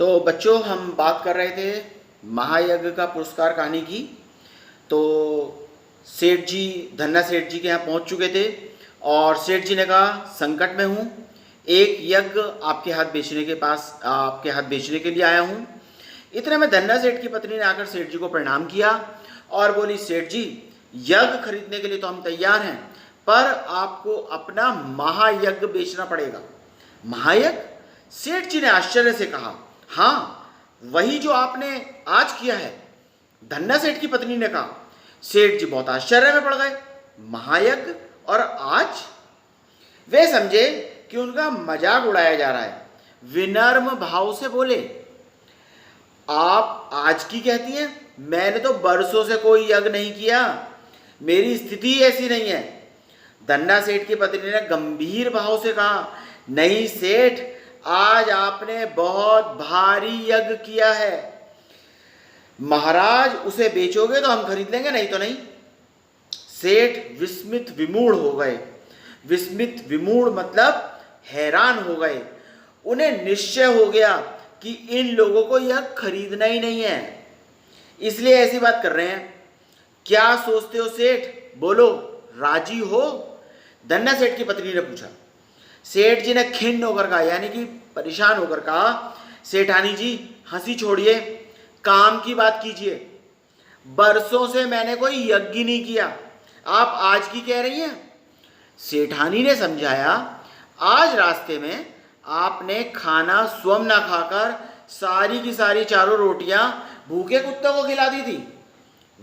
तो बच्चों, हम बात कर रहे थे महायज्ञ का पुरस्कार कहानी की। तो सेठ जी, धन्ना सेठ जी के यहाँ पहुँच चुके थे और सेठ जी ने कहा संकट में हूँ, एक यज्ञ आपके हाथ बेचने के लिए आया हूँ। इतने में धन्ना सेठ की पत्नी ने आकर सेठ जी को प्रणाम किया और बोली, सेठ जी, यज्ञ खरीदने के लिए तो हम तैयार हैं, पर आपको अपना महायज्ञ बेचना पड़ेगा। महायज्ञ? सेठ जी ने आश्चर्य से कहा, हाँ, वही जो आपने आज किया है। धन्ना सेठ की पत्नी ने कहा। सेठ जी बहुत आश्चर्य में पड़ गए। महायज्ञ और आज? वे समझे कि उनका मजाक उड़ाया जा रहा है। विनम्र भाव से बोले, आप आज की कहती हैं? मैंने तो बरसों से कोई यज्ञ नहीं किया, मेरी स्थिति ऐसी नहीं है। धन्ना सेठ की पत्नी ने गंभीर भाव से कहा, नहीं सेठ, आज आपने बहुत भारी यज्ञ किया है। महाराज, उसे बेचोगे तो हम खरीद लेंगे, नहीं तो नहीं। सेठ विस्मित विमूढ़ हो गए। विस्मित विमूढ़ मतलब हैरान हो गए। उन्हें निश्चय हो गया कि इन लोगों को यह खरीदना ही नहीं है, इसलिए ऐसी बात कर रहे हैं। क्या सोचते हो सेठ, बोलो, राजी हो? धन्ना सेठ की पत्नी ने पूछा। सेठ जी ने खिन्न होकर कहा, यानी कि परेशान होकर कहा, सेठानी जी, हंसी छोड़िए, काम की बात कीजिए। बरसों से मैंने कोई यज्ञ नहीं किया, आप आज की कह रही हैं। सेठानी ने समझाया, आज रास्ते में आपने खाना स्वयं ना खाकर सारी की सारी चारों रोटियां भूखे कुत्तों को खिला दी थी।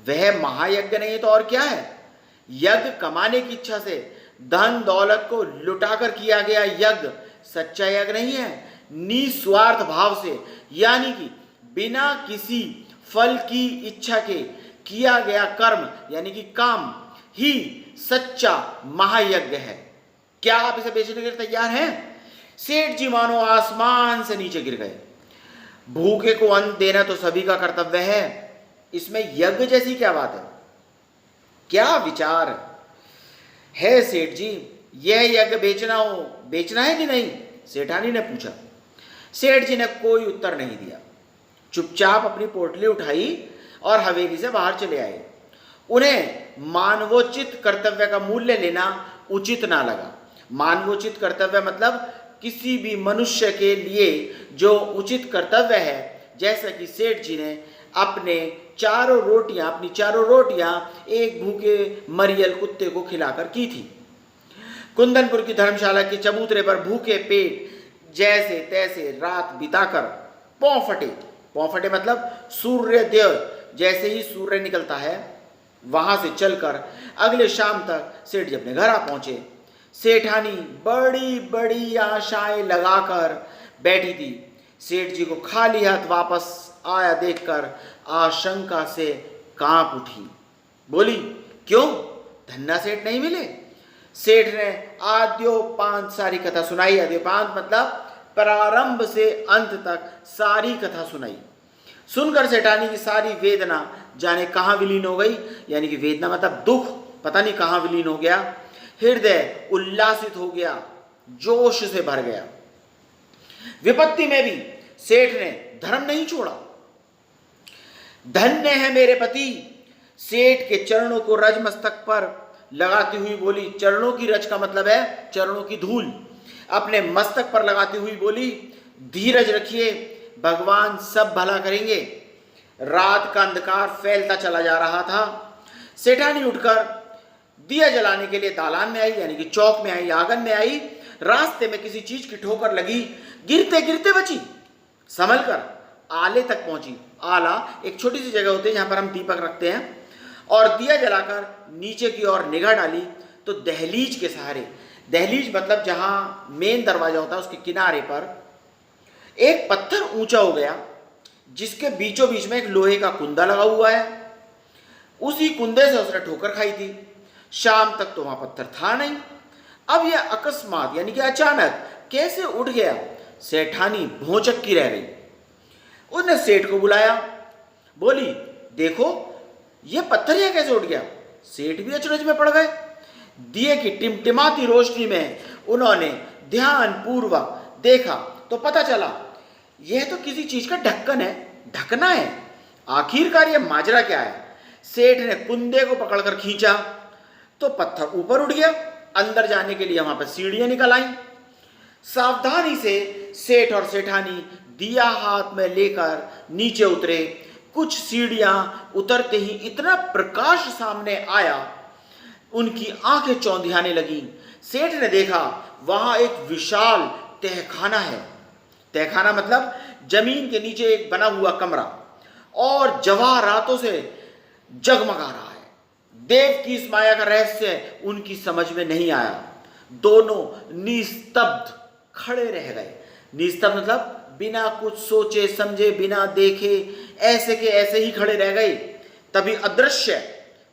वह महायज्ञ नहीं है तो और क्या है? यज्ञ कमाने की इच्छा से धन दौलत को लुटाकर किया गया यज्ञ सच्चा यज्ञ नहीं है। निस्वार्थ भाव से, यानी कि बिना किसी फल की इच्छा के किया गया कर्म, यानी कि काम ही सच्चा महायज्ञ है। क्या आप इसे बेचने के लिए तैयार हैं? सेठ जी मानो आसमान से नीचे गिर गए। भूखे को अन्न देना तो सभी का कर्तव्य है, इसमें यज्ञ जैसी क्या बात है? क्या विचार है सेठ जी, यह यज्ञ बेचना है कि नहीं? सेठानी ने पूछा। सेठ जी ने कोई उत्तर नहीं दिया, चुपचाप अपनी पोटली उठाई और हवेली से बाहर चले आए। उन्हें मानवोचित कर्तव्य का मूल्य लेना उचित ना लगा। मानवोचित कर्तव्य मतलब किसी भी मनुष्य के लिए जो उचित कर्तव्य है, जैसा कि सेठ जी ने अपनी चारों रोटियां एक भूखे मरियल कुत्ते को खिलाकर की थी। कुंदनपुर की धर्मशाला के चबूतरे पर भूखे पेट जैसे तैसे रात बिताकर पौ फटे मतलब सूर्योदय जैसे ही सूर्य निकलता है, वहां से चलकर अगले शाम तक सेठ जी अपने घर आ पहुंचे। सेठानी बड़ी बड़ी आशाएं लगाकर बैठी थी। सेठ जी को खाली हाथ वापस आया देखकर आशंका से कांप उठी। बोली, क्यों, धन्ना सेठ नहीं मिले? सेठ ने आद्योपांत सारी कथा सुनाई। आद्योपांत मतलब प्रारंभ से अंत तक सारी कथा सुनाई। सुनकर सेठानी की सारी वेदना जाने कहां विलीन हो गई, यानी कि वेदना मतलब दुख, पता नहीं कहां विलीन हो गया। हृदय उल्लासित हो गया, जोश से भर गया। विपत्ति में भी सेठ ने धर्म नहीं छोड़ा। धन्य है मेरे पति, सेठ के चरणों को रज मस्तक पर लगाती हुई बोली। चरणों की रज का मतलब है चरणों की धूल। अपने मस्तक पर लगाती हुई बोली, धीरज रखिए, भगवान सब भला करेंगे। रात का अंधकार फैलता चला जा रहा था। सेठानी उठकर दिया जलाने के लिए दालान में आई, यानी कि चौक में आई, आंगन में आई। रास्ते में किसी चीज की ठोकर लगी, गिरते गिरते बची, संभल कर आले तक पहुंची। आला एक छोटी सी जगह होती है जहां पर हम दीपक रखते हैं, और दिया जलाकर नीचे की ओर निगाह डाली तो दहलीज के सहारे, दहलीज मतलब जहां मेन दरवाजा होता है उसके किनारे पर एक पत्थर ऊंचा हो गया, जिसके बीचों बीच में एक लोहे का कुंदा लगा हुआ है। उसी कुंदे से उसने ठोकर खाई थी। शाम तक तो वहां पत्थर था नहीं, अब यह अकस्मात यानी कि अचानक कैसे उठ गया? सेठानी भौचक की रह गई। उसने सेठ को बुलाया, बोली, देखो यह पत्थर यह कैसे उठ गया? सेठ भी अचरज में पड़ गए। दिए की टिमटिमाती रोशनी में उन्होंने ध्यान पूर्वक देखा तो पता चला यह तो किसी चीज का ढक्कन है, ढकना है। आखिरकार यह माजरा क्या है? सेठ ने कुंदे को पकड़कर खींचा तो पत्थर ऊपर उठ गया। अंदर जाने के लिए वहां पर सीढ़ियां निकल आई। सावधानी से सेठ और सेठानी दिया हाथ में लेकर नीचे उतरे। कुछ सीढ़ियां उतरते ही इतना प्रकाश सामने आया, उनकी आंखें चौंधियाने लगीं। सेठ ने देखा वहां एक विशाल तहखाना है। तहखाना मतलब जमीन के नीचे एक बना हुआ कमरा, और जवाहरातों से जगमगा रहा है। देव की इस माया का रहस्य उनकी समझ में नहीं आया। दोनों निस्तब्ध खड़े रह गए। निस्तब्ध मतलब बिना कुछ सोचे समझे, बिना देखे, ऐसे के ऐसे ही खड़े रह गए। तभी अदृश्य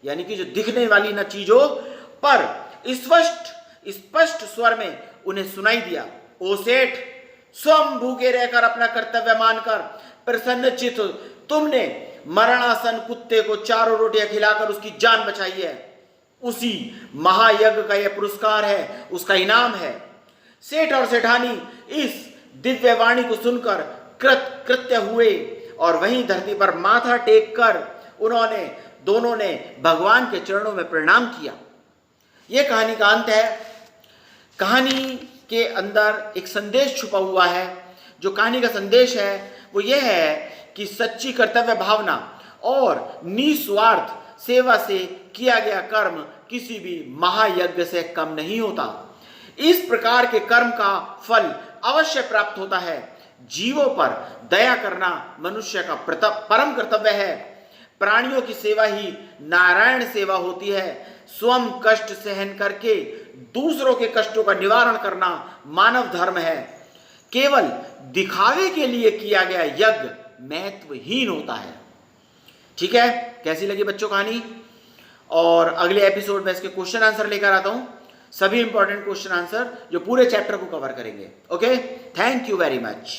यानी कि जो दिखने वाली न चीज हो, पर स्पष्ट स्वर में उन्हें सुनाई दिया, ओ सेठ, स्वयं भूखे रहकर अपना कर्तव्य मानकर प्रसन्नचित्त तुमने मरणासन कुत्ते को 4 रोटियां खिलाकर उसकी जान बचाई है। उसी महायज्ञ का यह पुरस्कार है, उसका इनाम है। सेठ और सेठानी इस दिव्य वाणी को सुनकर कृत्य हुए और वहीं धरती पर माथा टेक कर दोनों ने भगवान के चरणों में प्रणाम किया। यह कहानी का अंत है। कहानी के अंदर एक संदेश छुपा हुआ है। जो कहानी का संदेश है वो यह है कि सच्ची कर्तव्य भावना और निस्वार्थ सेवा से किया गया कर्म किसी भी महायज्ञ से कम नहीं होता। इस प्रकार के कर्म का फल अवश्य प्राप्त होता है। जीवों पर दया करना मनुष्य का परम कर्तव्य है। प्राणियों की सेवा ही नारायण सेवा होती है। स्वयं कष्ट सहन करके दूसरों के कष्टों का निवारण करना मानव धर्म है। केवल दिखावे के लिए किया गया यज्ञ महत्वहीन होता है। ठीक है, कैसी लगी बच्चों कहानी? और अगले एपिसोड में इसके क्वेश्चन आंसर लेकर आता हूं। सभी इंपॉर्टेंट क्वेश्चन आंसर जो पूरे चैप्टर को कवर करेंगे। Okay, thank you very much.